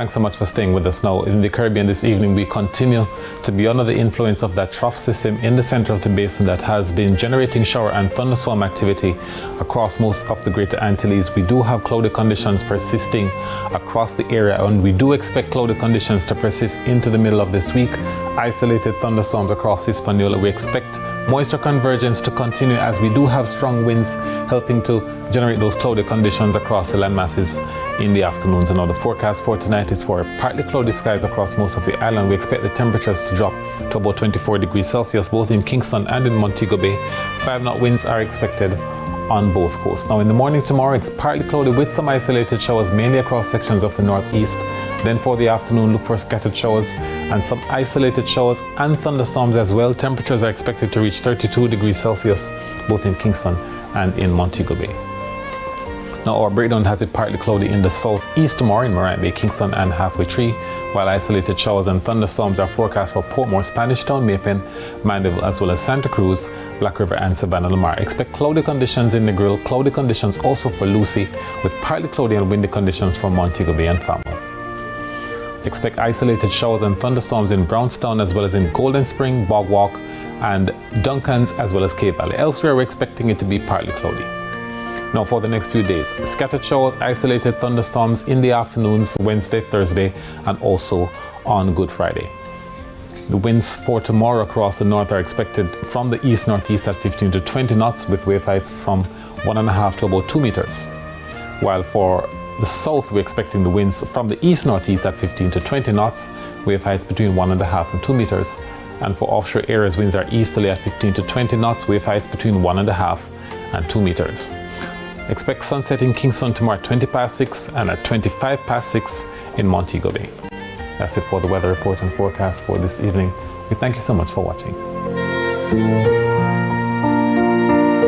Thanks so much for staying with us. Now, in the Caribbean this evening, we continue to be under the influence of that trough system in the center of the basin that has been generating shower and thunderstorm activity across most of the Greater Antilles. We do have cloudy conditions persisting across the area, and we do expect cloudy conditions to persist into the middle of this week. Isolated thunderstorms across Hispaniola. We expect moisture convergence to continue as we do have strong winds helping to generate those cloudy conditions across the land masses in the afternoons. And now the forecast for tonight is for partly cloudy skies across most of the island. We expect the temperatures to drop to about 24 degrees Celsius both in Kingston and in Montego Bay. 5-knot winds are expected on both coasts. Now in the morning tomorrow, it's partly cloudy with some isolated showers mainly across sections of the northeast. Then for the afternoon, look for scattered showers and some isolated showers and thunderstorms as well. Temperatures are expected to reach 32 degrees Celsius both in Kingston and in Montego Bay. Now our breakdown has it partly cloudy in the southeast tomorrow in Morant Bay, Kingston and Halfway Tree, while isolated showers and thunderstorms are forecast for Portmore, Spanish Town, Maypen, Mandeville, as well as Santa Cruz, Black River and Savannah Lamar. Expect cloudy conditions in the Grill, cloudy conditions also for Lucy, with partly cloudy and windy conditions for Montego Bay and Falmouth. Expect isolated showers and thunderstorms in Brownstown as well as in Golden Spring, Bog Walk and Duncans as well as Cave Valley. Elsewhere we're expecting it to be partly cloudy. Now for the next few days, scattered showers, isolated thunderstorms in the afternoons, Wednesday, Thursday and also on Good Friday. The winds for tomorrow across the north are expected from the east-northeast at 15 to 20 knots with wave heights from 1.5 to about 2 meters. While for the south, we're expecting the winds from the east-northeast at 15 to 20 knots, wave heights between 1.5 and 2 meters. And for offshore areas, winds are easterly at 15 to 20 knots, wave heights between 1.5 and 2 meters. Expect sunset in Kingston tomorrow at 20 past 6 and at 25 past 6 in Montego Bay. That's it for the weather report and forecast for this evening. We thank you so much for watching.